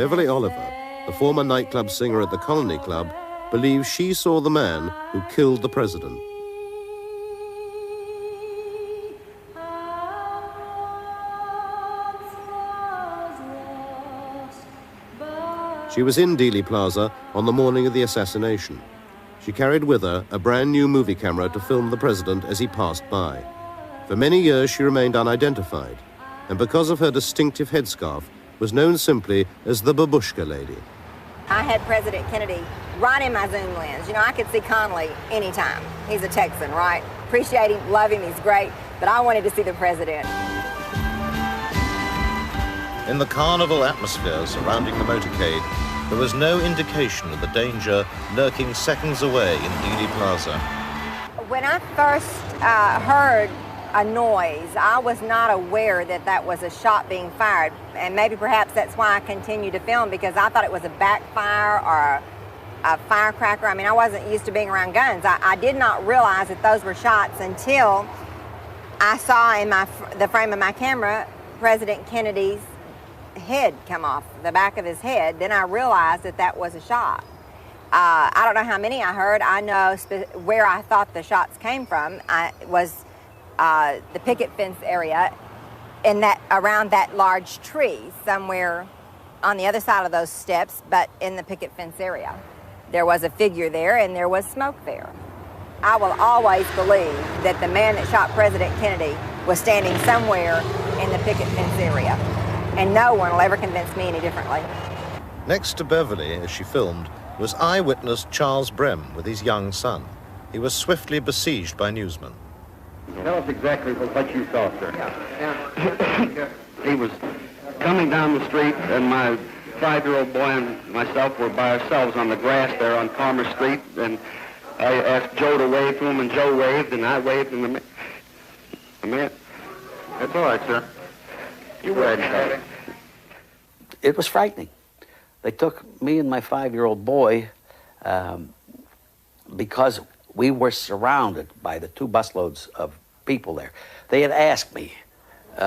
Beverly Oliver, the former nightclub singer at the Colony Club, believes she saw the man who killed the president. She was in Dealey Plaza on the morning of the assassination. She carried with her a brand new movie camera to film the president as he passed by. For many years she remained unidentified, and because of her distinctive headscarf, was known simply as the Babushka Lady. I had President Kennedy right in my zoom lens. You know, I could see Connally anytime. He's a Texan, right? Appreciate him, love him, he's great, but I wanted to see the president. In the carnival atmosphere surrounding the motorcade, there was no indication of the danger lurking seconds away in Dealey Plaza. When I first heard a noise, I was not aware that that was a shot being fired. And maybe perhaps that's why I continued to film, because I thought it was a backfire or a firecracker. I mean, I wasn't used to being around guns. I did not realize that those were shots until I saw in the frame of my camera President Kennedy's head come off, the back of his head. Then I realized that that was a shot. I don't know how many I heard. I know where I thought the shots came from. Was the picket fence area around that large tree somewhere on the other side of those steps, but in the picket fence area. There was a figure there and there was smoke there. I will always believe that the man that shot President Kennedy was standing somewhere in the picket fence area. And no one will ever convince me any differently. Next to Beverly, as she filmed, was eyewitness Charles Brem with his young son. He was swiftly besieged by newsmen. Tell us exactly what you saw, sir. Yeah. He was coming down the street, and my 5-year-old boy and myself were by ourselves on the grass there on Palmer Street, and I asked Joe to wave to him, and Joe waved, and I waved, and the man... That's all right, sir. You were ahead. It was frightening. They took me and my 5-year-old boy because we were surrounded by the 2 busloads of people there. They had asked me,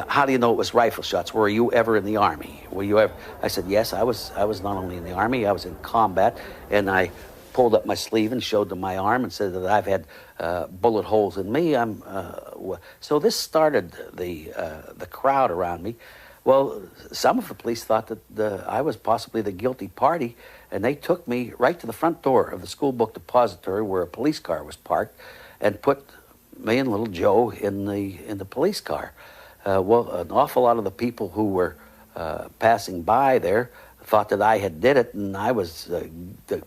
how do you know it was rifle shots? Were you ever in the Army? Were you ever? I said, yes, I was not only in the Army, I was in combat, and I pulled up my sleeve and showed them my arm and said that I've had bullet holes in me. So this started the crowd around me. Well, some of the police thought that I was possibly the guilty party, and they took me right to the front door of the school book depository where a police car was parked, and put me and little Joe in the police car. Well, an awful lot of the people who were passing by there thought that I had did it, and I was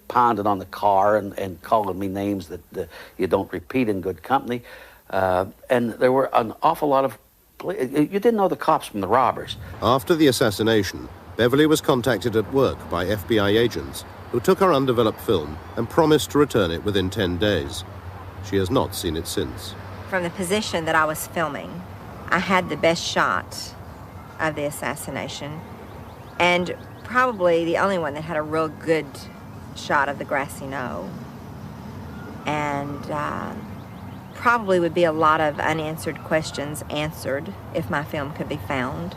pounding on the car and calling me names that you don't repeat in good company. And there were an awful lot of... You didn't know the cops from the robbers. After the assassination, Beverly was contacted at work by FBI agents who took her undeveloped film and promised to return it within 10 days. She has not seen it since. From the position that I was filming, I had the best shot of the assassination, and probably the only one that had a real good shot of the grassy knoll. And probably would be a lot of unanswered questions answered if my film could be found.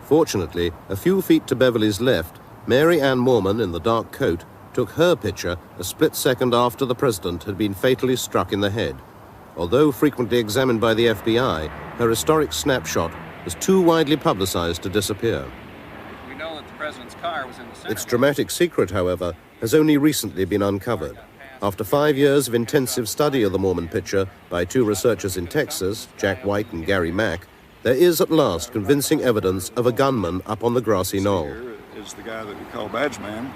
Fortunately, a few feet to Beverly's left, Mary Ann Moorman in the dark coat took her picture a split second after the president had been fatally struck in the head. Although frequently examined by the FBI, her historic snapshot was too widely publicized to disappear. We know that the president's car was in the center. Its dramatic secret, however, has only recently been uncovered. After 5 years of intensive study of the Moorman picture by 2 researchers in Texas, Jack White and Gary Mack, there is at last convincing evidence of a gunman up on the grassy knoll. Here is the guy that we call Badge Man,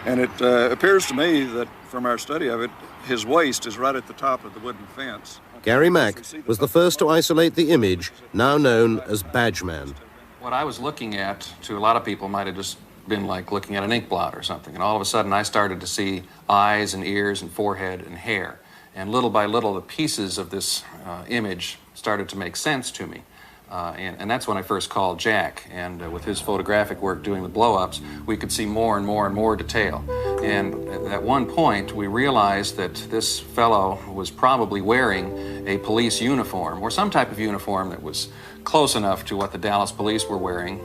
and it appears to me that from our study of it, his waist is right at the top of the wooden fence. Gary Mack was the first to isolate the image, now known as Badge Man. What I was looking at, to a lot of people, might have just been like looking at an ink blot or something, and all of a sudden I started to see eyes and ears and forehead and hair, and little by little the pieces of this image started to make sense to me. And that's when I first called Jack. And with his photographic work doing the blow-ups, we could see more and more and more detail. And at one point, we realized that this fellow was probably wearing a police uniform or some type of uniform that was close enough to what the Dallas police were wearing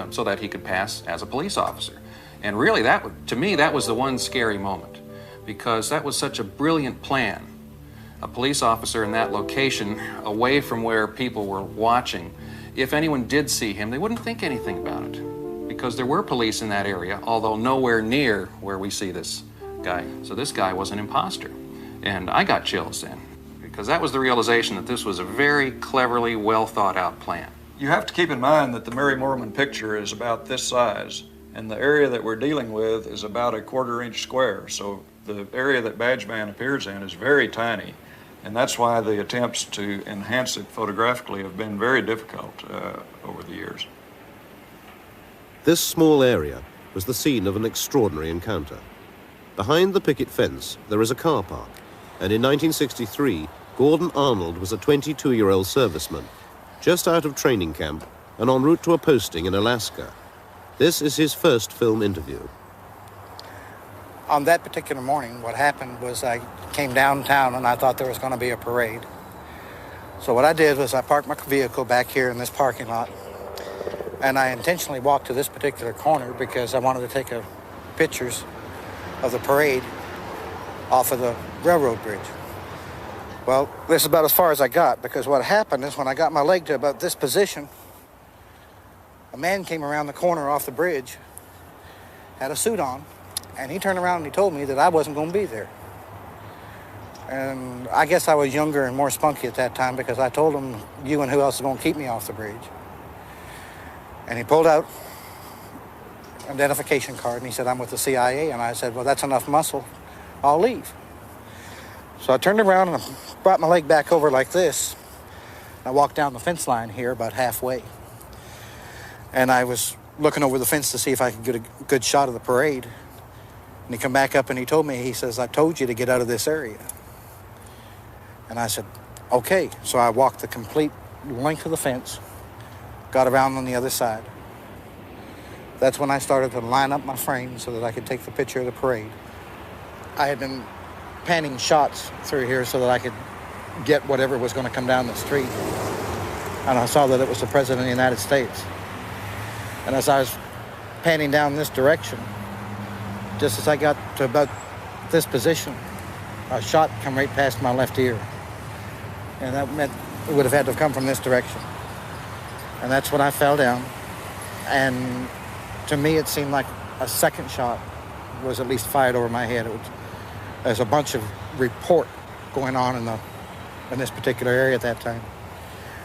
so that he could pass as a police officer. And really, to me, that was the one scary moment, because that was such a brilliant plan. A police officer in that location, away from where people were watching. If anyone did see him, they wouldn't think anything about it, because there were police in that area, although nowhere near where we see this guy. So this guy was an imposter. And I got chills then, because that was the realization that this was a very cleverly, well thought out plan. You have to keep in mind that the Mary Moorman picture is about this size, and the area that we're dealing with is about a 1/4 inch square. So the area that Badgeman appears in is very tiny. And that's why the attempts to enhance it photographically have been very difficult over the years. This small area was the scene of an extraordinary encounter. Behind the picket fence, there is a car park, and in 1963, Gordon Arnold was a 22-year-old serviceman, just out of training camp and en route to a posting in Alaska. This is his first film interview. On that particular morning, what happened was I came downtown and I thought there was going to be a parade. So what I did was I parked my vehicle back here in this parking lot, and I intentionally walked to this particular corner because I wanted to take pictures of the parade off of the railroad bridge. Well, this is about as far as I got, because what happened is when I got my leg to about this position, a man came around the corner off the bridge, had a suit on, and he turned around and he told me that I wasn't going to be there. And I guess I was younger and more spunky at that time, because I told him, you and who else is going to keep me off the bridge? And he pulled out an identification card and he said, I'm with the CIA. And I said, well, that's enough muscle. I'll leave. So I turned around and I brought my leg back over like this. I walked down the fence line here about halfway. And I was looking over the fence to see if I could get a good shot of the parade. And he come back up and he told me, he says, I told you to get out of this area. And I said, okay. So I walked the complete length of the fence, got around on the other side. That's when I started to line up my frame so that I could take the picture of the parade. I had been panning shots through here so that I could get whatever was going to come down the street. And I saw that it was the President of the United States. And as I was panning down this direction, just as I got to about this position, a shot come right past my left ear. And that meant it would have had to have come from this direction. And that's when I fell down. And to me, it seemed like a second shot was at least fired over my head. There's a bunch of report going on in this particular area at that time.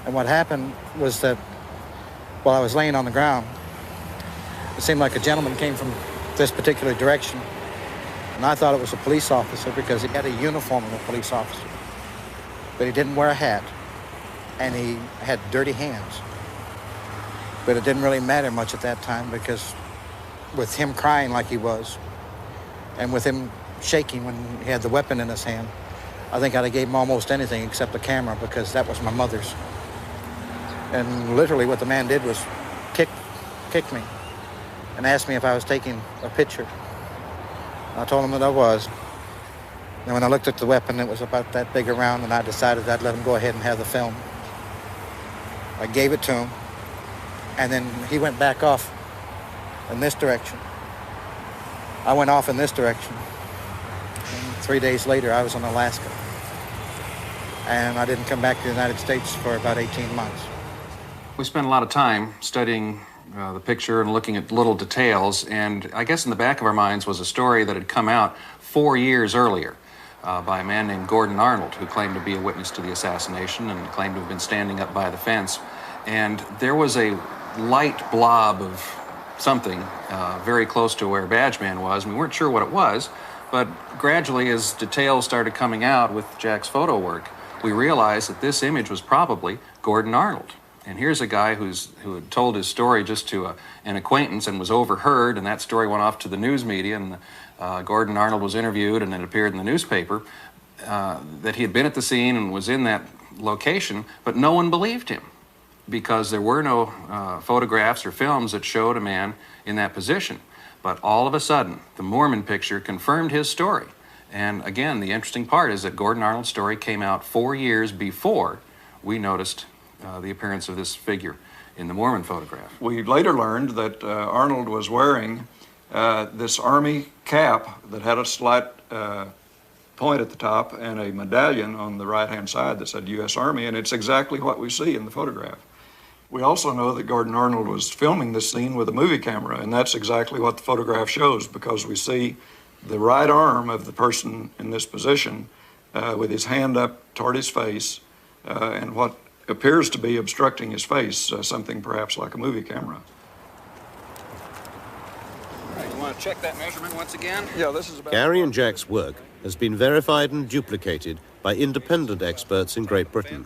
And what happened was that while I was laying on the ground, it seemed like a gentleman came from this particular direction, and I thought it was a police officer because he had a uniform of a police officer, but he didn't wear a hat, and he had dirty hands. But it didn't really matter much at that time, because with him crying like he was, and with him shaking when he had the weapon in his hand, I think I'd have gave him almost anything except the camera, because that was my mother's. And literally what the man did was kick me and asked me if I was taking a picture. I told him that I was. And when I looked at the weapon, it was about that big around, and I decided I'd let him go ahead and have the film. I gave it to him, and then he went back off in this direction. I went off in this direction. And 3 days later, I was in Alaska. And I didn't come back to the United States for about 18 months. We spent a lot of time studying the picture and looking at little details, and I guess in the back of our minds was a story that had come out 4 years earlier by a man named Gordon Arnold, who claimed to be a witness to the assassination and claimed to have been standing up by the fence. And there was a light blob of something very close to where Badgeman was. We weren't sure what it was, but gradually as details started coming out with Jack's photo work, we realized that this image was probably Gordon Arnold. And here's a guy who had told his story just to an acquaintance and was overheard, and that story went off to the news media, and Gordon Arnold was interviewed, and it appeared in the newspaper that he had been at the scene and was in that location, but no one believed him. because there were no photographs or films that showed a man in that position. But all of a sudden, the Moorman picture confirmed his story. And again, the interesting part is that Gordon Arnold's story came out 4 years before we noticed the appearance of this figure in the Moorman photograph. We later learned that Arnold was wearing this Army cap that had a slight point at the top and a medallion on the right-hand side that said U.S. Army, and it's exactly what we see in the photograph. We also know that Gordon Arnold was filming this scene with a movie camera, and that's exactly what the photograph shows, because we see the right arm of the person in this position with his hand up toward his face and what appears to be obstructing his face, something perhaps like a movie camera. All right, you want to check that measurement once again? Yeah, this is about... Gary and Jack's work has been verified and duplicated by independent experts in Great Britain.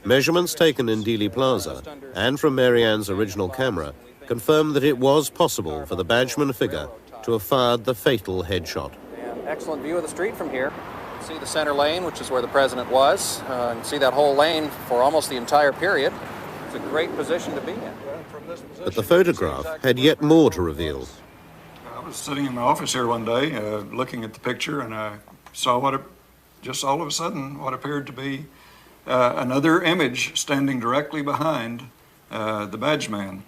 Measurements taken in Dealey Plaza and from Mary Ann's original camera confirm that it was possible for the Badgeman figure to have fired the fatal headshot. And excellent view of the street from here. See the center lane, which is where the president was, and see that whole lane for almost the entire period. It's a great position to be in. But the photograph had yet more to reveal. I was sitting in the office here one day looking at the picture, and I saw just all of a sudden what appeared to be another image standing directly behind the badge man.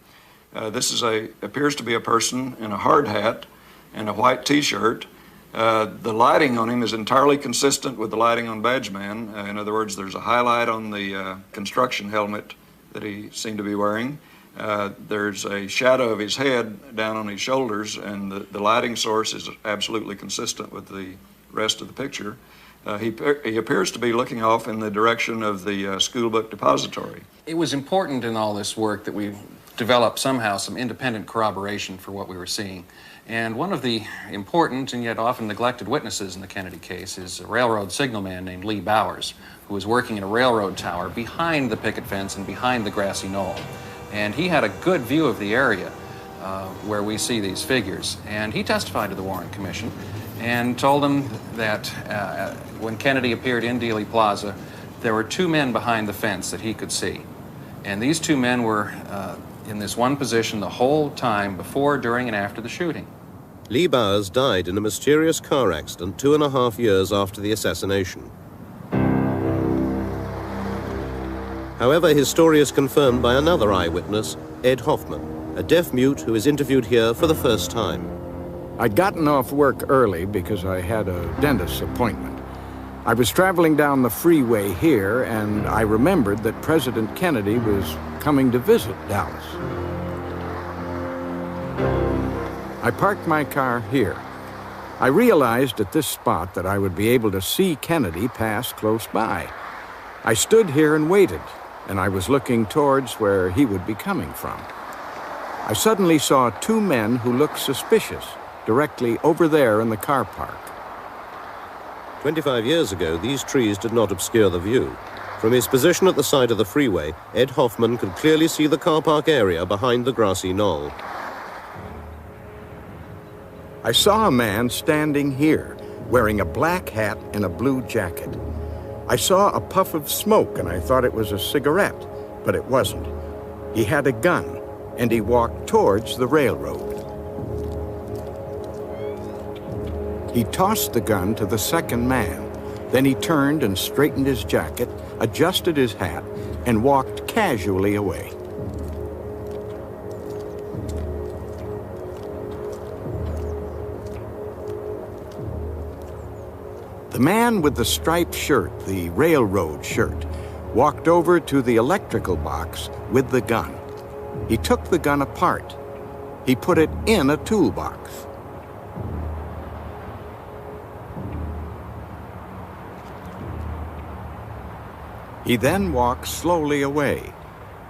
This appears to be a person in a hard hat and a white t-shirt. The lighting on him is entirely consistent with the lighting on badge man. In other words, there's a highlight on the construction helmet that he seemed to be wearing. There's a shadow of his head down on his shoulders, and the lighting source is absolutely consistent with the rest of the picture. He appears to be looking off in the direction of the school book depository. It was important in all this work that we develop somehow some independent corroboration for what we were seeing. And one of the important and yet often neglected witnesses in the Kennedy case is a railroad signalman named Lee Bowers, who was working in a railroad tower behind the picket fence and behind the grassy knoll. And he had a good view of the area where we see these figures. And he testified to the Warren Commission and told them that when Kennedy appeared in Dealey Plaza, there were two men behind the fence that he could see. And these two men were in this one position the whole time before, during, and after the shooting. Lee Bowers died in a mysterious car accident 2.5 years after the assassination. However, his story is confirmed by another eyewitness, Ed Hoffman, a deaf mute who is interviewed here for the first time. I'd gotten off work early because I had a dentist's appointment. I was traveling down the freeway here, and I remembered that President Kennedy was coming to visit Dallas. I parked my car here. I realized at this spot that I would be able to see Kennedy pass close by. I stood here and waited, and I was looking towards where he would be coming from. I suddenly saw two men who looked suspicious directly over there in the car park. 25 years ago, these trees did not obscure the view. From his position at the side of the freeway, Ed Hoffman could clearly see the car park area behind the grassy knoll. I saw a man standing here, wearing a black hat and a blue jacket. I saw a puff of smoke, and I thought it was a cigarette, but it wasn't. He had a gun, and he walked towards the railroad. He tossed the gun to the second man. Then he turned and straightened his jacket, adjusted his hat, and walked casually away. The man with the striped shirt, the railroad shirt, walked over to the electrical box with the gun. He took the gun apart. He put it in a toolbox. He then walked slowly away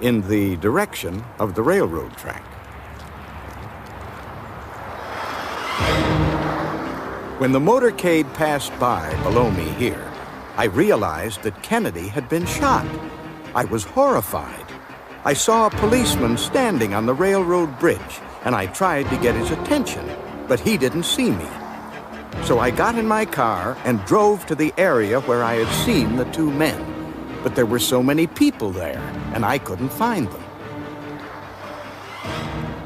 in the direction of the railroad track. When the motorcade passed by below me here, I realized that Kennedy had been shot. I was horrified. I saw a policeman standing on the railroad bridge, and I tried to get his attention, but he didn't see me. So I got in my car and drove to the area where I had seen the two men. but there were so many people there, and I couldn't find them.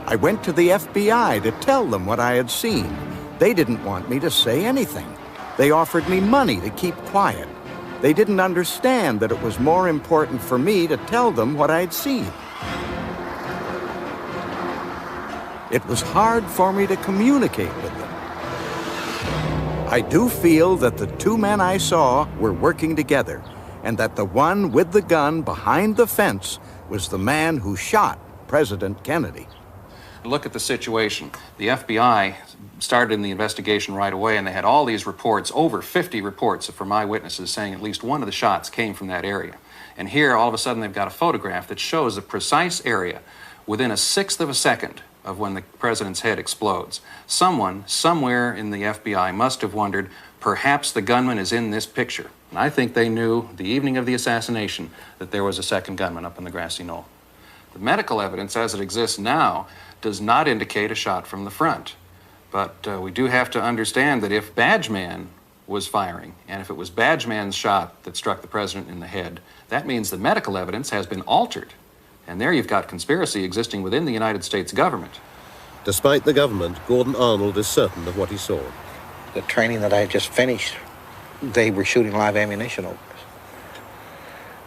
I went to the FBI to tell them what I had seen. They didn't want me to say anything. They offered me money to keep quiet. They didn't understand that it was more important for me to tell them what I'd seen. It was hard for me to communicate with them. I do feel that the two men I saw were working together, and that the one with the gun behind the fence was the man who shot President Kennedy. Look at the situation. The FBI started in the investigation right away, and they had all these reports, over 50 reports from eyewitnesses saying at least one of the shots came from that area. And here, all of a sudden, they've got a photograph that shows the precise area within a sixth of a second of when the president's head explodes. Someone, somewhere in the FBI must have wondered, perhaps the gunman is in this picture. And I think they knew the evening of the assassination that there was a second gunman up on the grassy knoll. The medical evidence as it exists now does not indicate a shot from the front. But we do have to understand that if Badgeman was firing, and if it was Badgeman's shot that struck the president in the head, that means the medical evidence has been altered. And there you've got conspiracy existing within the United States government. Despite the government, Gordon Arnold is certain of what he saw. The training that I had just finished, they were shooting live ammunition over us.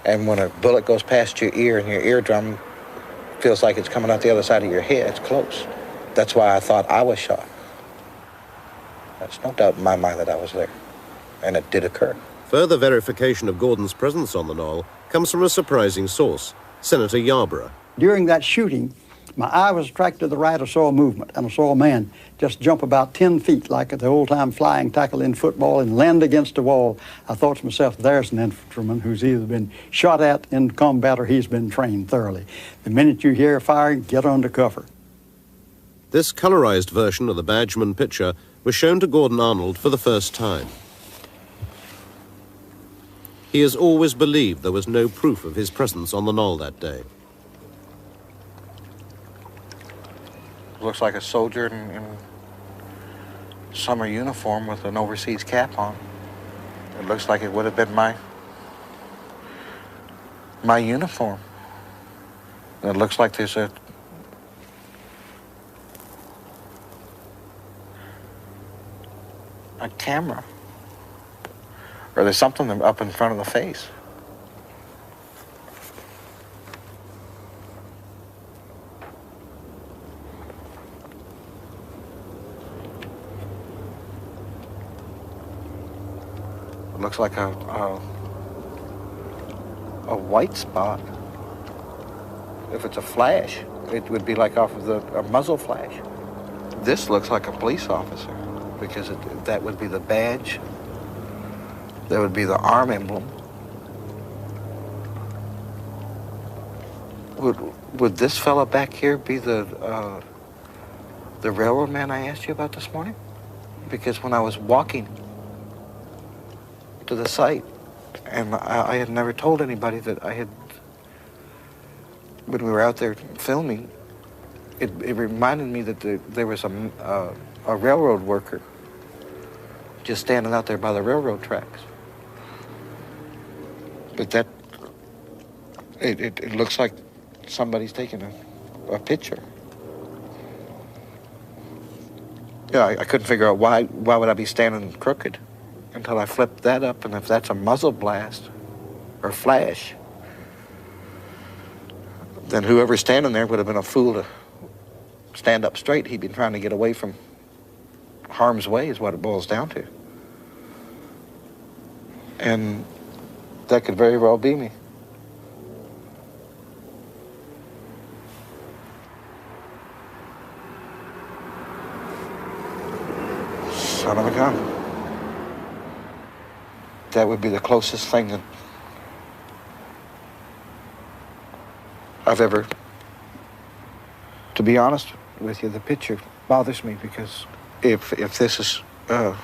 And when a bullet goes past your ear and your eardrum feels like it's coming out the other side of your head, it's close. That's why I thought I was shot. There's no doubt in my mind that I was there, and it did occur. Further verification of Gordon's presence on the knoll comes from a surprising source, Senator Yarborough. During that shooting, my eye was attracted to the right. I saw a movement, and I saw a man just jump about 10 feet like at the old-time flying tackle in football and land against the wall. I thought to myself, there's an infantryman who's either been shot at in combat or he's been trained thoroughly. The minute you hear firing, get under cover. This colorized version of the Badgeman picture was shown to Gordon Arnold for the first time. He has always believed there was no proof of his presence on the knoll that day. Looks like a soldier in summer uniform with an overseas cap on. It looks like it would have been my uniform. And it looks like there's a camera. Or there's something up in front of the face. It looks like a white spot. If it's a flash, it would be like off of a muzzle flash. This looks like a police officer because that would be the badge. That would be the arm emblem. Would this fella back here be the railroad man I asked you about this morning? Because when I was walking to the site, and I had never told anybody that I had, when we were out there filming, it reminded me that there was a railroad worker just standing out there by the railroad tracks. But it looks like somebody's taking a picture. Yeah, I couldn't figure out why would I be standing crooked until I flipped that up, and if that's a muzzle blast or flash, then whoever's standing there would have been a fool to stand up straight. He'd been trying to get away from harm's way is what it boils down to. And that could very well be me. Son of a gun. That would be the closest thing that I've ever... To be honest with you, the picture bothers me because if this is a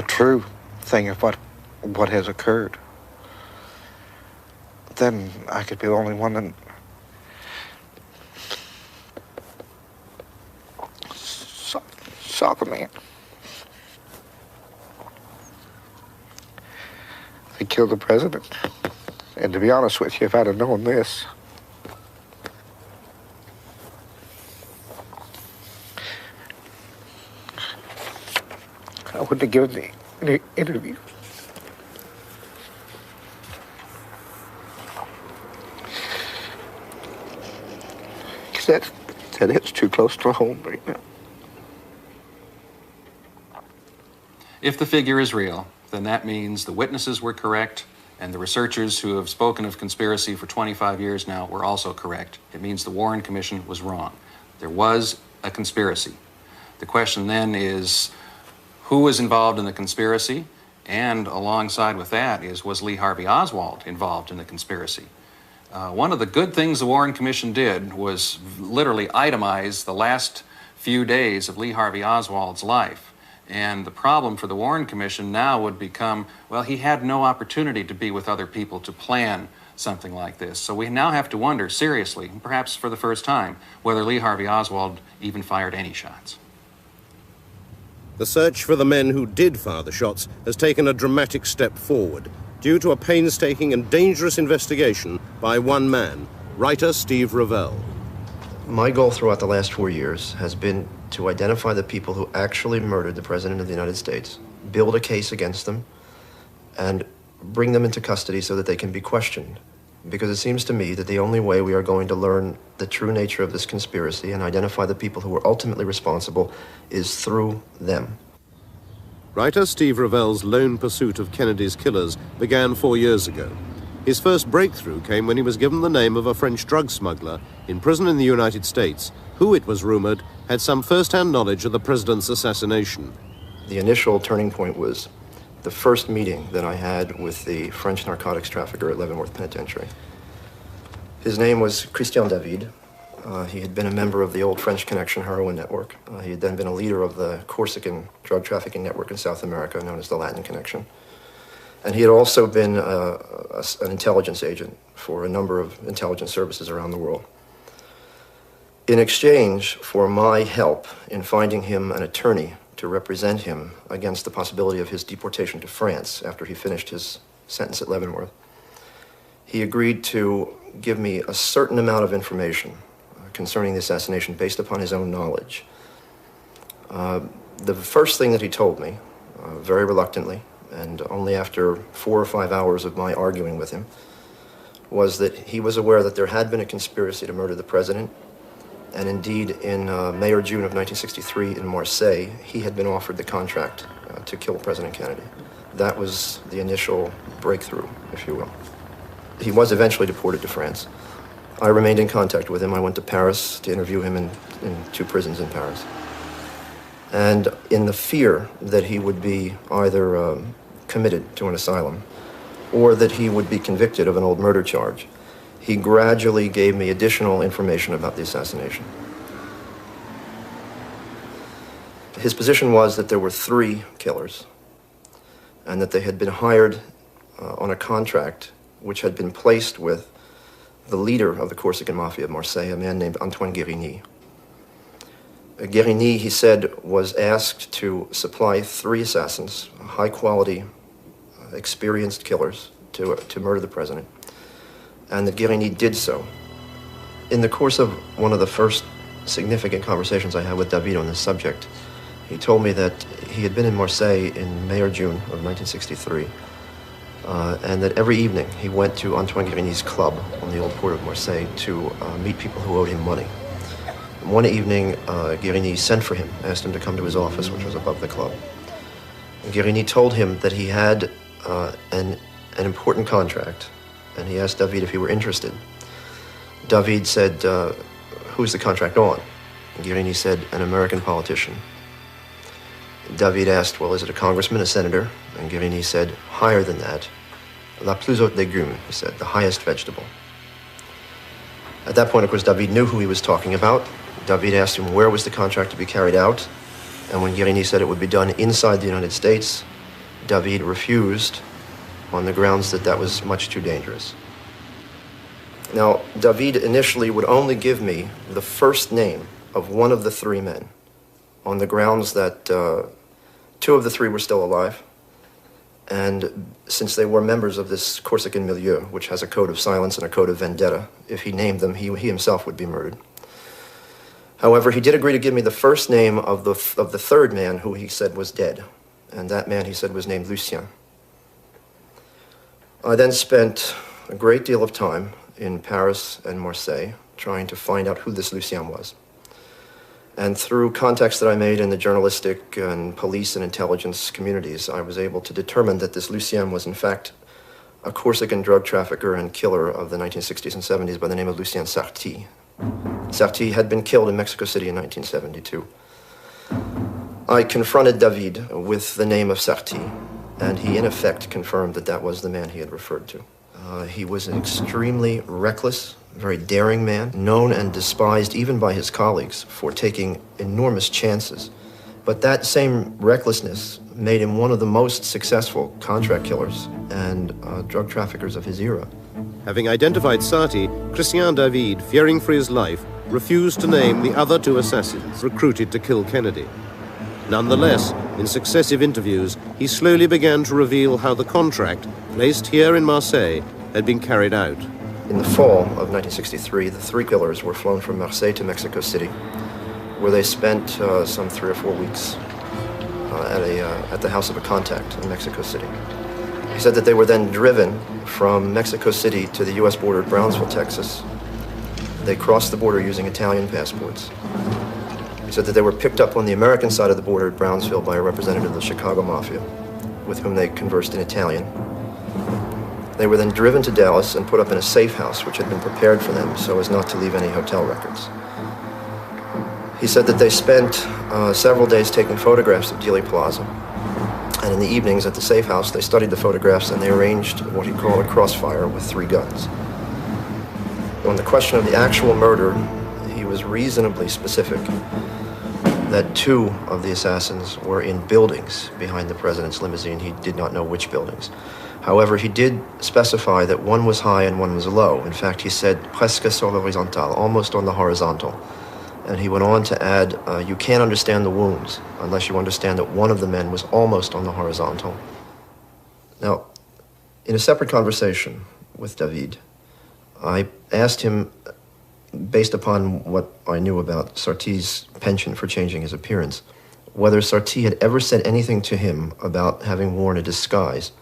true thing of what has occurred, then I could be the only one that... Soccer man. They killed the president. And to be honest with you, if I'd have known this, I wouldn't have given the interview. Because that hits too close to home right now. If the figure is real, then that means the witnesses were correct, and the researchers who have spoken of conspiracy for 25 years now were also correct. It means the Warren Commission was wrong. There was a conspiracy. The question then is, who was involved in the conspiracy? And alongside with that is, was Lee Harvey Oswald involved in the conspiracy? One of the good things the Warren Commission did was literally itemize the last few days of Lee Harvey Oswald's life. And the problem for the Warren Commission now would become, well, he had no opportunity to be with other people to plan something like this. So we now have to wonder seriously, perhaps for the first time, whether Lee Harvey Oswald even fired any shots. The search for the men who did fire the shots has taken a dramatic step forward due to a painstaking and dangerous investigation by one man, writer Steve Revell. My goal throughout the last 4 years has been to identify the people who actually murdered the President of the United States, build a case against them, and bring them into custody so that they can be questioned. Because it seems to me that the only way we are going to learn the true nature of this conspiracy and identify the people who were ultimately responsible is through them. Writer Steve Revell's lone pursuit of Kennedy's killers began 4 years ago. His first breakthrough came when he was given the name of a French drug smuggler in prison in the United States, who, it was rumored, had some first-hand knowledge of the president's assassination. The initial turning point was the first meeting that I had with the French narcotics trafficker at Leavenworth Penitentiary. His name was Christian David. He had been a member of the old French Connection heroin network. He had then been a leader of the Corsican drug trafficking network in South America, known as the Latin Connection. And he had also been an intelligence agent for a number of intelligence services around the world. In exchange for my help in finding him an attorney to represent him against the possibility of his deportation to France after he finished his sentence at Leavenworth, he agreed to give me a certain amount of information concerning the assassination based upon his own knowledge. The first thing that he told me, very reluctantly, and only after 4 or 5 hours of my arguing with him, was that he was aware that there had been a conspiracy to murder the president, and indeed in May or June of 1963 in Marseille, he had been offered the contract to kill President Kennedy. That was the initial breakthrough, if you will. He was eventually deported to France. I remained in contact with him. I went to Paris to interview him in 2 prisons in Paris. And in the fear that he would be either committed to an asylum or that he would be convicted of an old murder charge, he gradually gave me additional information about the assassination. His position was that there were 3 killers and that they had been hired on a contract which had been placed with the leader of the Corsican Mafia of Marseille, a man named Antoine Guérigny. Guérigny, he said, was asked to supply 3 assassins, high-quality, experienced killers, to murder the president, and that Guérigny did so. In the course of one of the first significant conversations I had with David on this subject, he told me that he had been in Marseille in May or June of 1963, and that every evening he went to Antoine Guérigny's club on the old port of Marseille to meet people who owed him money. One evening, Guérigny sent for him, asked him to come to his office, which was above the club. And Guérigny told him that he had an important contract, and he asked David if he were interested. David said, who's the contract on? And Guérigny said, an American politician. David asked, well, is it a congressman, a senator? And Guérigny said, higher than that. La plus haute légume, he said, the highest vegetable. At that point, of course, David knew who he was talking about. David asked him where was the contract to be carried out, and when Guérigny said it would be done inside the United States, David refused on the grounds that that was much too dangerous. Now, David initially would only give me the first name of one of the 3 men on the grounds that 2 of the 3 were still alive, And since they were members of this Corsican milieu, which has a code of silence and a code of vendetta, if he named them, he himself would be murdered. However, he did agree to give me the first name of the third man who he said was dead. And that man, he said, was named Lucien. I then spent a great deal of time in Paris and Marseille trying to find out who this Lucien was. And through contacts that I made in the journalistic and police and intelligence communities, I was able to determine that this Lucien was in fact a Corsican drug trafficker and killer of the 1960s and 70s by the name of Lucien Sarti. Sarti had been killed in Mexico City in 1972. I confronted David with the name of Sarti, and he in effect confirmed that that was the man he had referred to. He was an extremely reckless, very daring man, known and despised even by his colleagues for taking enormous chances. But that same recklessness made him one of the most successful contract killers and drug traffickers of his era. Having identified Sarti, Christian David, fearing for his life, refused to name the other two assassins recruited to kill Kennedy. Nonetheless, in successive interviews, he slowly began to reveal how the contract, placed here in Marseille, had been carried out. In the fall of 1963, the three killers were flown from Marseille to Mexico City, where they spent some 3 or 4 weeks at the house of a contact in Mexico City. He said that they were then driven from Mexico City to the U.S. border at Brownsville, Texas. They crossed the border using Italian passports. He said that they were picked up on the American side of the border at Brownsville by a representative of the Chicago Mafia, with whom they conversed in Italian. They were then driven to Dallas and put up in a safe house which had been prepared for them so as not to leave any hotel records. He said that they spent several days taking photographs of Dealey Plaza. And in the evenings at the safe house, they studied the photographs and they arranged what he called a crossfire with 3 guns. On the question of the actual murder, he was reasonably specific that 2 of the assassins were in buildings behind the president's limousine. He did not know which buildings. However, he did specify that one was high and one was low. In fact, he said presque sur l'horizontale, almost on the horizontal. And he went on to add, you can't understand the wounds unless you understand that one of the men was almost on the horizontal. Now, in a separate conversation with David, I asked him, based upon what I knew about Sarti's penchant for changing his appearance, whether Sarti had ever said anything to him about having worn a disguise.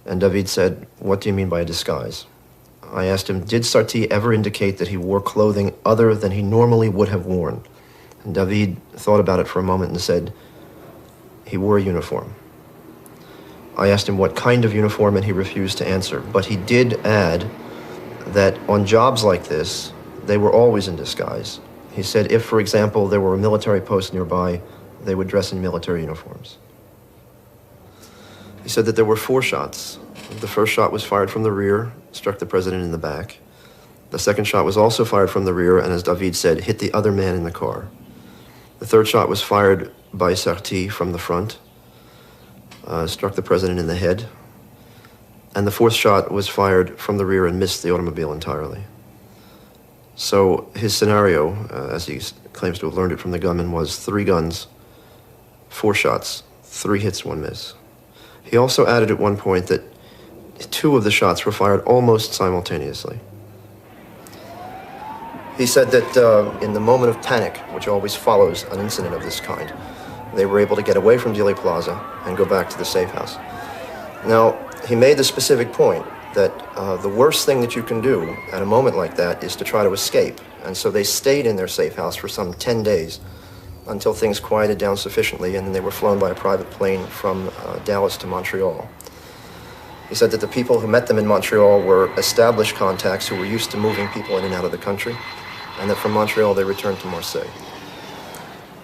And David said, "What do you mean by a disguise?" I asked him, did Sarti ever indicate that he wore clothing other than he normally would have worn? And David thought about it for a moment and said, he wore a uniform. I asked him what kind of uniform, and he refused to answer. But he did add that on jobs like this, they were always in disguise. He said if, for example, there were a military post nearby, they would dress in military uniforms. He said that there were 4 shots. The first shot was fired from the rear, struck the president in the back. The second shot was also fired from the rear, and as David said, hit the other man in the car. The third shot was fired by Sarti from the front, struck the president in the head. And the 4th shot was fired from the rear and missed the automobile entirely. So his scenario, as he claims to have learned it from the gunman, was 3 guns, 4 shots, 3 hits, 1 miss. He also added at one point that 2 of the shots were fired almost simultaneously. He said that in the moment of panic, which always follows an incident of this kind, they were able to get away from Dealey Plaza and go back to the safe house. Now, he made the specific point that the worst thing that you can do at a moment like that is to try to escape. And so they stayed in their safe house for some 10 days until things quieted down sufficiently, and then they were flown by a private plane from Dallas to Montreal. He said that the people who met them in Montreal were established contacts who were used to moving people in and out of the country, and that from Montreal they returned to Marseille.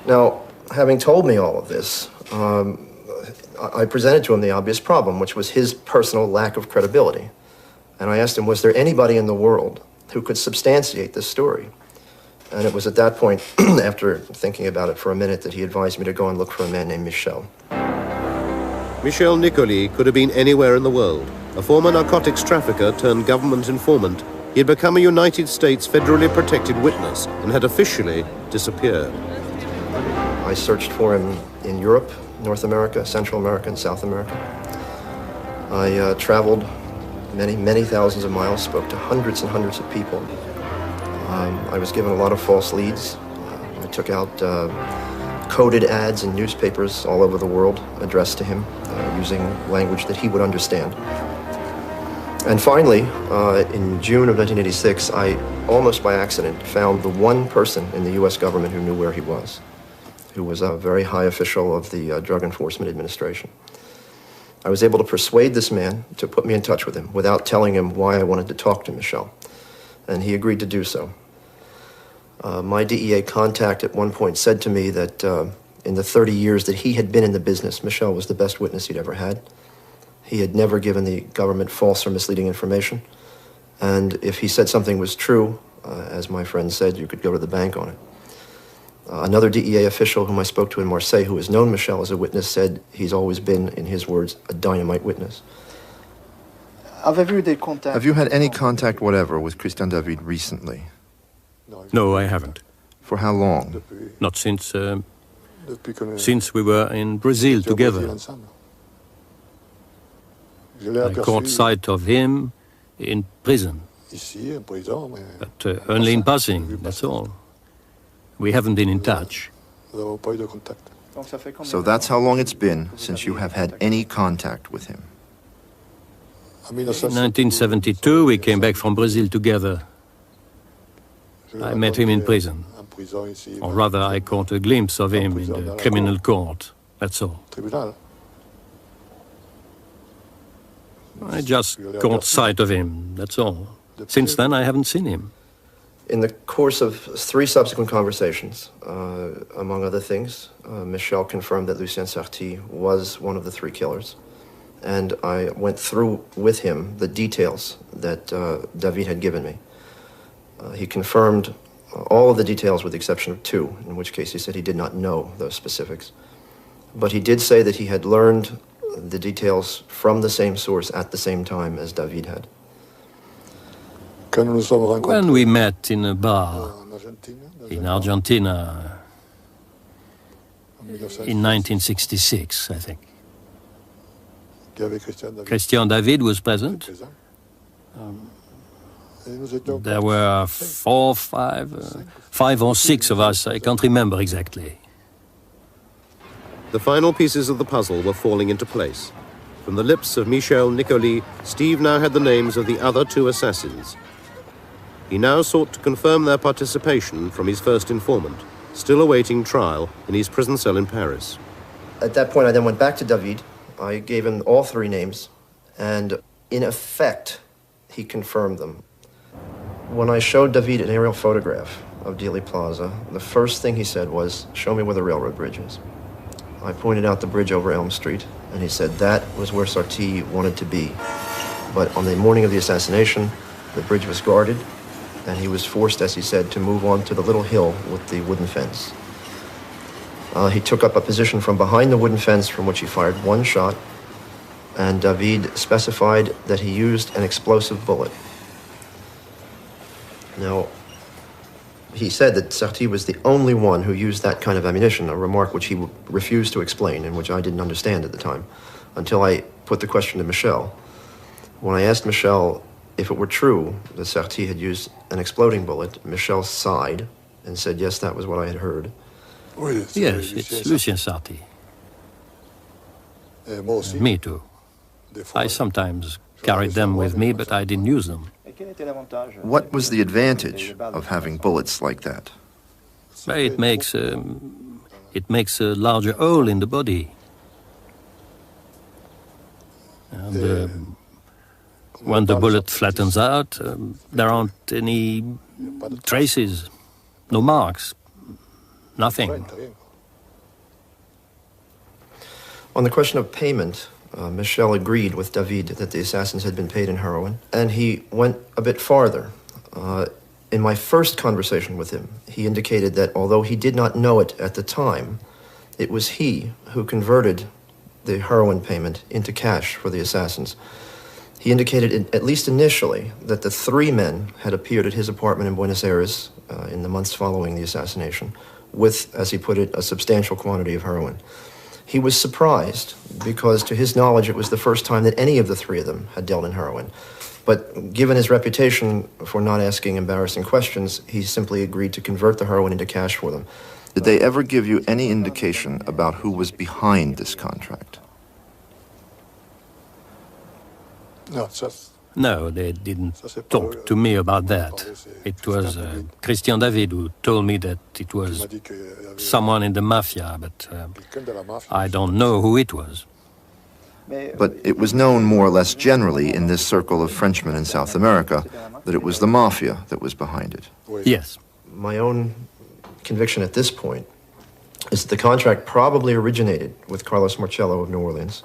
Now, having told me all of this, I presented to him the obvious problem, which was his personal lack of credibility. And I asked him, was there anybody in the world who could substantiate this story? And it was at that point, after thinking about it for a minute, that he advised me to go and look for a man named Michel. Michel Nicoli could have been anywhere in the world. A former narcotics trafficker turned government informant, he had become a United States federally protected witness and had officially disappeared. I searched for him in Europe, North America, Central America, and South America. I traveled many thousands of miles, spoke to hundreds and hundreds of people. I was given a lot of false leads. I took out coded ads in newspapers all over the world addressed to him using language that he would understand. And finally, in June of 1986, I almost by accident found the one person in the U.S. government who knew where he was a very high official of the Drug Enforcement Administration. I was able to persuade this man to put me in touch with him without telling him why I wanted to talk to Michel, and he agreed to do so. My DEA contact at one point said to me that in the 30 years that he had been in the business, Michel was the best witness he'd ever had. He had never given the government false or misleading information, and if he said something was true, as my friend said, you could go to the bank on it. Another DEA official whom I spoke to in Marseille, who has known Michel as a witness, said he's always been, in his words, a dynamite witness. Have you had any contact whatever with Christian David recently? No, I haven't. For how long? Not since we were in Brazil together. I caught sight of him in prison, but only in passing, that's all. We haven't been in touch. So that's how long it's been since you have had any contact with him. In 1972, we came back from Brazil together. I met him in prison. Or rather, I caught a glimpse of him in the criminal court, that's all. I just caught sight of him, that's all. Since then, I haven't seen him. In the course of 3 subsequent conversations, among other things, Michel confirmed that Lucien Sarti was one of the 3 killers. And I went through with him the details that David had given me. He confirmed all of the details with the exception of 2, in which case he said he did not know those specifics. But he did say that he had learned the details from the same source at the same time as David had. When we met in a bar in Argentina in 1966, I think. Christian David was present. There were 5 or 6 of us, I can't remember exactly. The final pieces of the puzzle were falling into place. From the lips of Michel Nicoli, Steve now had the names of the other 2 assassins. He now sought to confirm their participation from his first informant, still awaiting trial in his prison cell in Paris. At that point, I then went back to David. I gave him all 3 names, and in effect, he confirmed them. When I showed David an aerial photograph of Dealey Plaza, the first thing he said was, "Show me where the railroad bridge is." I pointed out the bridge over Elm Street, and he said that was where Sarti wanted to be. But on the morning of the assassination, the bridge was guarded, and he was forced, as he said, to move on to the little hill with the wooden fence. He took up a position from behind the wooden fence from which he fired 1 shot, and David specified that he used an explosive bullet. Now, he said that Sarti was the only one who used that kind of ammunition, a remark which he refused to explain and which I didn't understand at the time, until I put the question to Michel. When I asked Michel if it were true that Sarti had used an exploding bullet, Michel sighed and said, yes, that was what I had heard. Yes, it's Lucien Sarti. Me too. I sometimes carried them with me, but I didn't use them. What was the advantage of having bullets like that? It makes a larger hole in the body. And when the bullet flattens out, there aren't any traces, no marks, nothing. On the question of payment, Michel agreed with David that the assassins had been paid in heroin, and he went a bit farther. In my first conversation with him, he indicated that although he did not know it at the time, it was he who converted the heroin payment into cash for the assassins. He indicated, at least initially, that the 3 men had appeared at his apartment in Buenos Aires in the months following the assassination with, as he put it, a substantial quantity of heroin. He was surprised because, to his knowledge, it was the first time that any of the three of them had dealt in heroin. But given his reputation for not asking embarrassing questions, he simply agreed to convert the heroin into cash for them. Did they ever give you any indication about who was behind this contract? No, they didn't talk to me about that. It was Christian David who told me that it was someone in the mafia, but I don't know who it was. But it was known more or less generally in this circle of Frenchmen in South America that it was the mafia that was behind it. Yes. My own conviction at this point is that the contract probably originated with Carlos Marcello of New Orleans,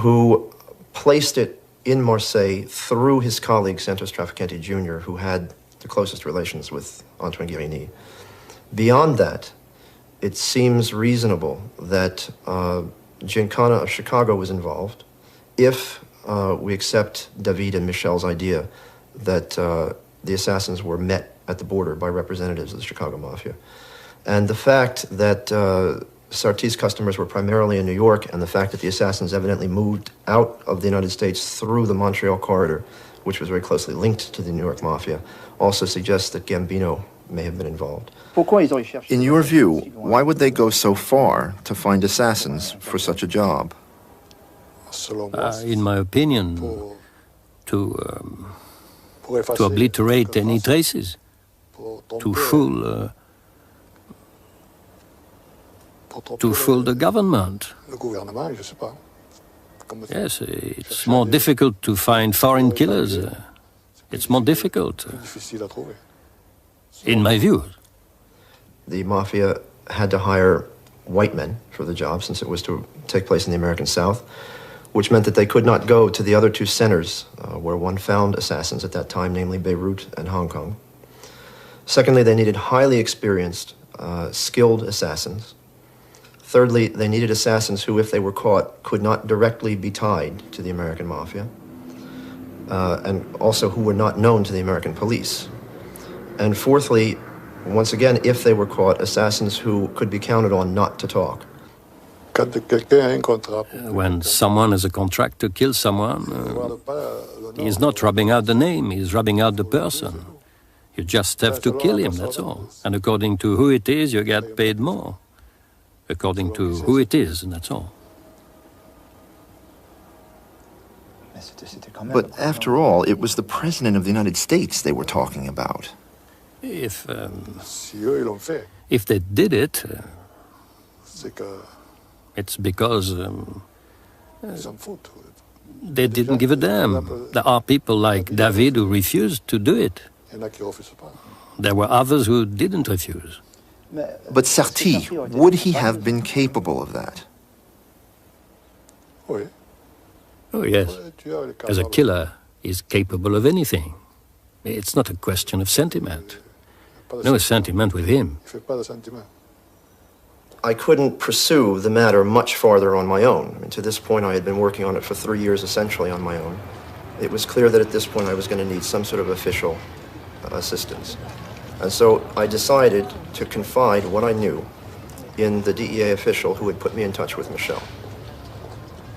who placed it in Marseille through his colleague Santos Traficante Jr., who had the closest relations with Antoine Guérini. Beyond that, it seems reasonable that Giancana of Chicago was involved, if we accept David and Michel's idea that the assassins were met at the border by representatives of the Chicago Mafia. And the fact that Sarti's customers were primarily in New York, and the fact that the assassins evidently moved out of the United States through the Montreal corridor, which was very closely linked to the New York Mafia, also suggests that Gambino may have been involved. In your view, why would they go so far to find assassins for such a job? In my opinion, to obliterate any traces, to fool the government. Yes, it's more difficult to find foreign killers. It's more difficult, in my view. The Mafia had to hire white men for the job, since it was to take place in the American South, which meant that they could not go to the other two centers where one found assassins at that time, namely Beirut and Hong Kong. Secondly, they needed highly experienced, skilled assassins. Thirdly, they needed assassins who, if they were caught, could not directly be tied to the American Mafia, and also who were not known to the American police. And fourthly, once again, if they were caught, assassins who could be counted on not to talk. When someone has a contract to kill someone, he's not rubbing out the name, he's rubbing out the person. You just have to kill him, that's all. And according to who it is, you get paid more. According to who it is, and that's all. But after all, it was the President of the United States they were talking about. If they did it, it's because they didn't give a damn. There are people like David who refused to do it. There were others who didn't refuse. But Sarti, would he have been capable of that? Oh, yes. As a killer, he's capable of anything. It's not a question of sentiment. No sentiment with him. I couldn't pursue the matter much farther on my own. I mean, to this point, I had been working on it for 3 years, essentially on my own. It was clear that at this point I was going to need some sort of official assistance. And so I decided to confide what I knew in the DEA official who had put me in touch with Michel.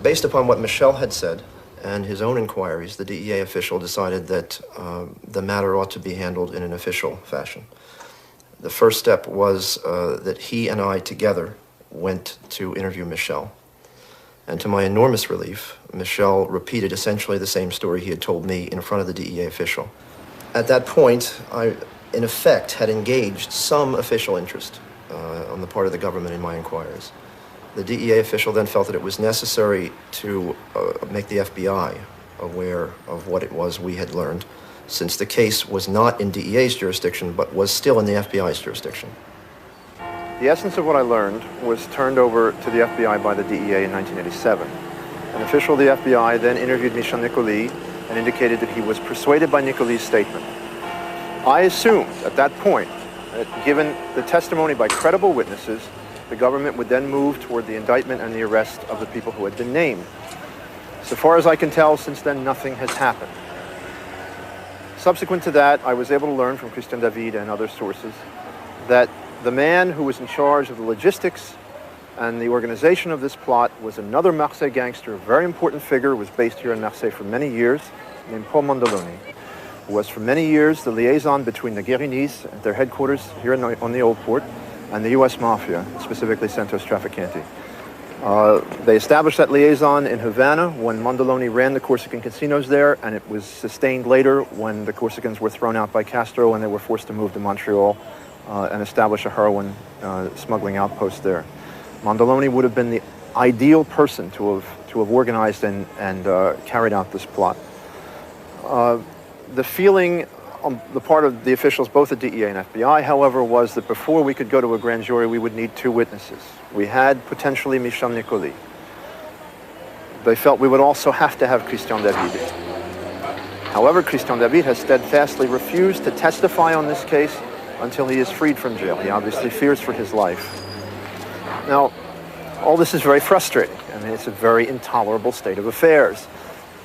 Based upon what Michel had said and his own inquiries, the DEA official decided that the matter ought to be handled in an official fashion. The first step was that he and I together went to interview Michel. And to my enormous relief, Michel repeated essentially the same story he had told me in front of the DEA official. At that point, I, in effect, had engaged some official interest on the part of the government in my inquiries. The DEA official then felt that it was necessary to make the FBI aware of what it was we had learned, since the case was not in DEA's jurisdiction, but was still in the FBI's jurisdiction. The essence of what I learned was turned over to the FBI by the DEA in 1987. An official of the FBI then interviewed Michel Nicoly and indicated that he was persuaded by Nicoly's statement. I assumed at that point that given the testimony by credible witnesses, the government would then move toward the indictment and the arrest of the people who had been named. So far as I can tell, since then, nothing has happened. Subsequent to that, I was able to learn from Christian David and other sources that the man who was in charge of the logistics And the organization of this plot was another Marseille gangster, a very important figure, was based here in Marseille for many years, named Paul Mondoloni, who was for many years the liaison between the Guerinis at their headquarters here on the Old Port and the U.S. Mafia, specifically Santos Trafficante. They established that liaison in Havana when Mondoloni ran the Corsican casinos there, and it was sustained later when the Corsicans were thrown out by Castro and they were forced to move to Montreal and establish a heroin smuggling outpost there. Mondoloni would have been the ideal person to have organized and carried out this plot. The feeling on the part of the officials, both at DEA and FBI, however, was that before we could go to a grand jury, we would need two witnesses. We had potentially Michel Nicoli. They felt we would also have to have Christian David. However, Christian David has steadfastly refused to testify on this case until he is freed from jail. He obviously fears for his life. Now, all this is very frustrating. I mean, it's a very intolerable state of affairs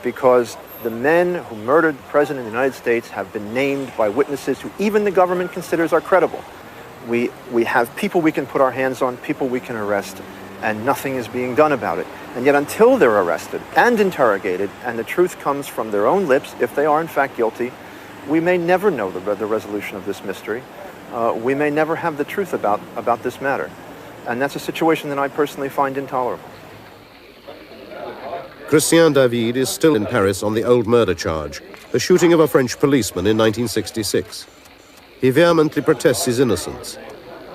because the men who murdered the President of the United States have been named by witnesses who even the government considers are credible. We have people we can put our hands on, people we can arrest, and nothing is being done about it. And yet until they're arrested and interrogated, and the truth comes from their own lips, if they are in fact guilty, we may never know the resolution of this mystery. We may never have the truth about this matter. And that's a situation that I personally find intolerable. Christian David is still in Paris on the old murder charge, the shooting of a French policeman in 1966. He vehemently protests his innocence.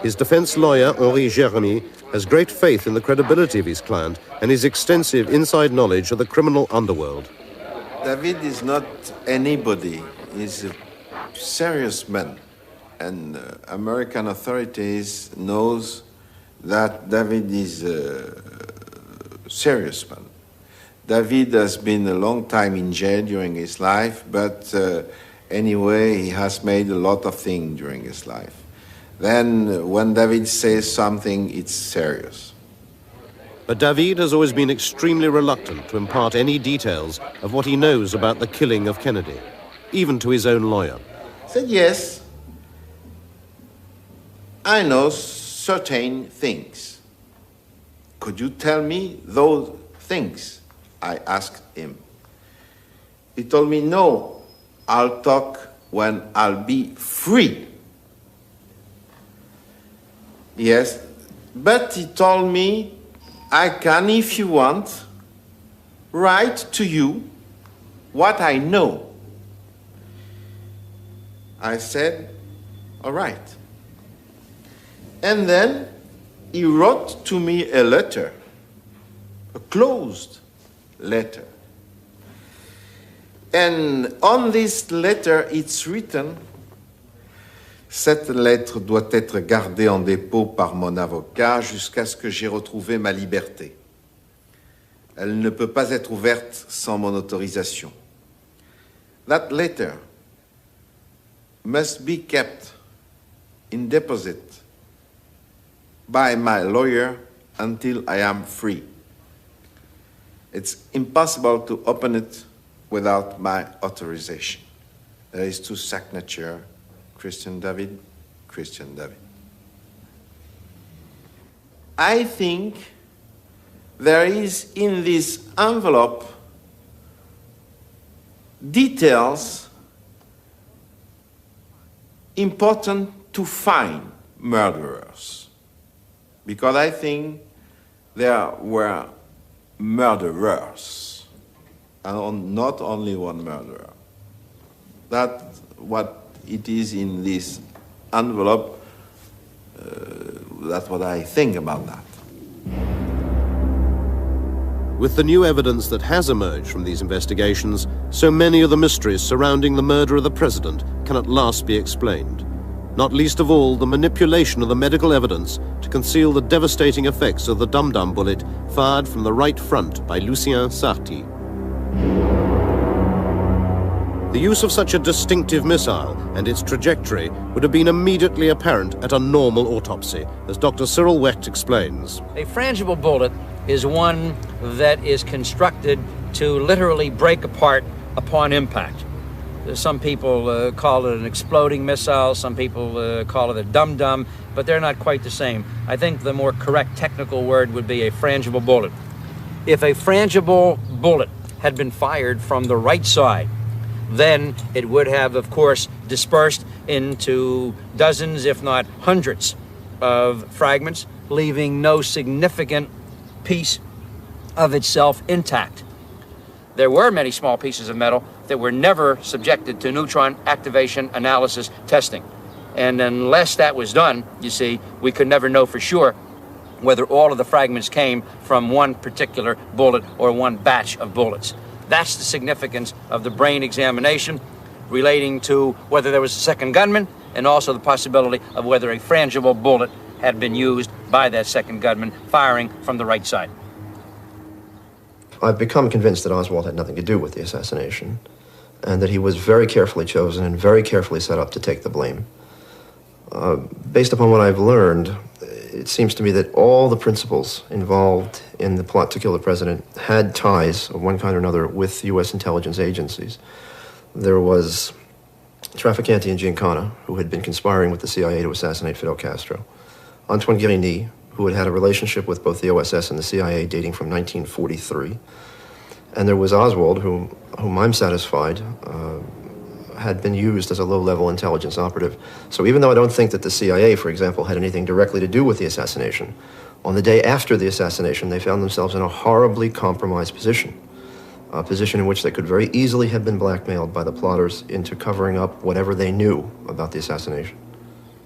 His defense lawyer, Henri Jérémy, has great faith in the credibility of his client and his extensive inside knowledge of the criminal underworld. David is not anybody. He's a serious man. And American authorities knows that David is a serious man. David has been a long time in jail during his life, but anyway, he has made a lot of things during his life. Then when David says something, it's serious. But David has always been extremely reluctant to impart any details of what he knows about the killing of Kennedy, even to his own lawyer. I said, yes, I know certain things. Could you tell me those things? I asked him. He told me, no, I'll talk when I'll be free. Yes, but he told me, I can, if you want, write to you what I know. I said, all right. And then he wrote to me a letter, a closed letter. And on this letter, it's written, cette lettre doit être gardée en dépôt par mon avocat jusqu'à ce que j'ai retrouvé ma liberté. Elle ne peut pas être ouverte sans mon autorisation. That letter must be kept in deposit by my lawyer until I am free. It's impossible to open it without my authorization. There is two signatures, Christian David, Christian David. I think there is in this envelope details important to find murderers, because I think there were murderers, and not only one murderer. That's what it is in this envelope. That's what I think about that. With the new evidence that has emerged from these investigations, so many of the mysteries surrounding the murder of the president can at last be explained. Not least of all, the manipulation of the medical evidence to conceal the devastating effects of the dum-dum bullet fired from the right front by Lucien Sarti. The use of such a distinctive missile and its trajectory would have been immediately apparent at a normal autopsy, as Dr. Cyril Wecht explains. A frangible bullet is one that is constructed to literally break apart upon impact. Some people call it an exploding missile, some people call it a dum-dum, but they're not quite the same. I think the more correct technical word would be a frangible bullet. If a frangible bullet had been fired from the right side, then it would have, of course, dispersed into dozens, if not hundreds, of fragments, leaving no significant piece of itself intact. There were many small pieces of metal that were never subjected to neutron activation analysis testing. And unless that was done, you see, we could never know for sure whether all of the fragments came from one particular bullet or one batch of bullets. That's the significance of the brain examination relating to whether there was a second gunman, and also the possibility of whether a frangible bullet had been used by that second gunman firing from the right side. I've become convinced that Oswald had nothing to do with the assassination, and that he was very carefully chosen and very carefully set up to take the blame. Based upon what I've learned, it seems to me that all the principals involved in the plot to kill the president had ties of one kind or another with U.S. intelligence agencies. There was Trafficante and Giancana, who had been conspiring with the CIA to assassinate Fidel Castro. Antoine Guérini, who had had a relationship with both the OSS and the CIA dating from 1943. And there was Oswald, whom I'm satisfied had been used as a low-level intelligence operative. So even though I don't think that the CIA, for example, had anything directly to do with the assassination, on the day after the assassination, they found themselves in a horribly compromised position, a position in which they could very easily have been blackmailed by the plotters into covering up whatever they knew about the assassination.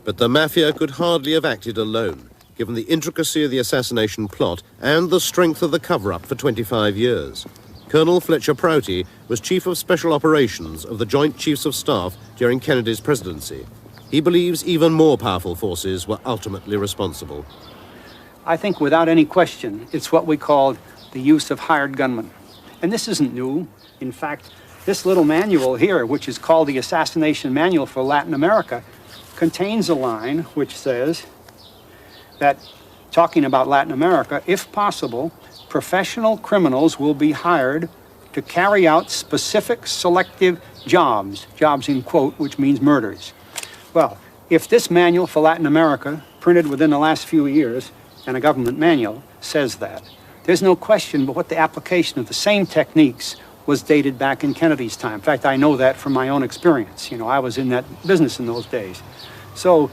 But the mafia could hardly have acted alone, given the intricacy of the assassination plot and the strength of the cover-up for 25 years. Colonel Fletcher Prouty was Chief of Special Operations of the Joint Chiefs of Staff during Kennedy's presidency. He believes even more powerful forces were ultimately responsible. I think without any question, it's what we called the use of hired gunmen. And this isn't new. In fact, this little manual here, which is called the Assassination Manual for Latin America, contains a line which says that, talking about Latin America, if possible, professional criminals will be hired to carry out specific selective jobs in quote, which means murders. Well, if this manual for Latin America, printed within the last few years, and a government manual, says that, there's no question but what the application of the same techniques was dated back in Kennedy's time. In fact, I know that from my own experience. You know, I was in that business in those days. So,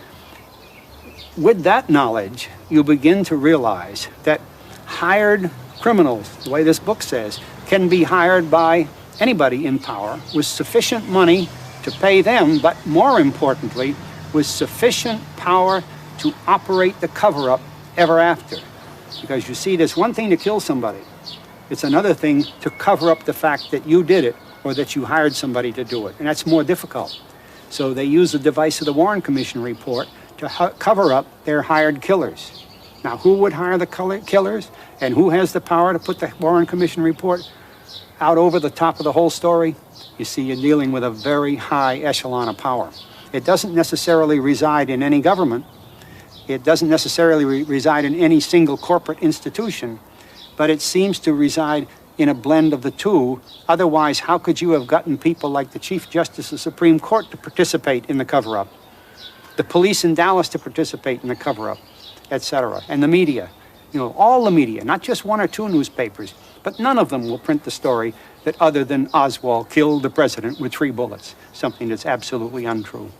with that knowledge, you begin to realize that hired criminals, the way this book says, can be hired by anybody in power with sufficient money to pay them, but more importantly, with sufficient power to operate the cover-up ever after. Because you see, there's one thing to kill somebody. It's another thing to cover up the fact that you did it or that you hired somebody to do it, and that's more difficult. So they use the device of the Warren Commission report to cover up their hired killers. Now, who would hire the killers, and who has the power to put the Warren Commission report out over the top of the whole story? You see, you're dealing with a very high echelon of power. It doesn't necessarily reside in any government. It doesn't necessarily reside in any single corporate institution, but it seems to reside in a blend of the two. Otherwise, how could you have gotten people like the Chief Justice of the Supreme Court to participate in the cover-up, the police in Dallas to participate in the cover-up, etc., and the media? You know, all the media, not just one or two newspapers, but none of them will print the story that other than Oswald killed the president with 3 bullets, something that's absolutely untrue.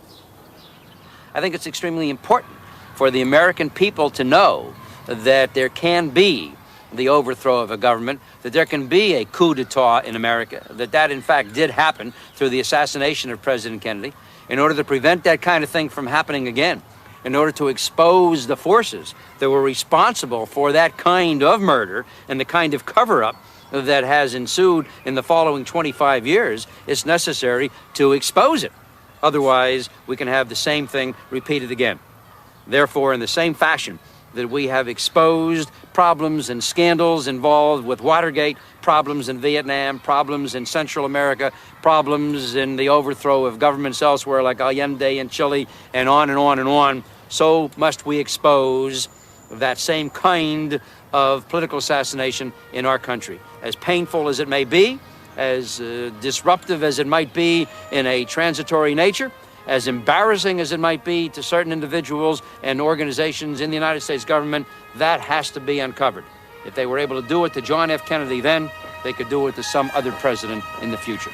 I think it's extremely important for the American people to know that there can be the overthrow of a government, that there can be a coup d'etat in America, that in fact did happen through the assassination of President Kennedy. In order to prevent that kind of thing from happening again, in order to expose the forces that were responsible for that kind of murder and the kind of cover-up that has ensued in the following 25 years, it's necessary to expose it. Otherwise, we can have the same thing repeated again. Therefore, in the same fashion that we have exposed problems and scandals involved with Watergate, problems in Vietnam, problems in Central America, problems in the overthrow of governments elsewhere like Allende in Chile, and on and on and on, so must we expose that same kind of political assassination in our country. As painful as it may be, as disruptive as it might be in a transitory nature, as embarrassing as it might be to certain individuals and organizations in the United States government, that has to be uncovered. If they were able to do it to John F. Kennedy then, they could do it to some other president in the future.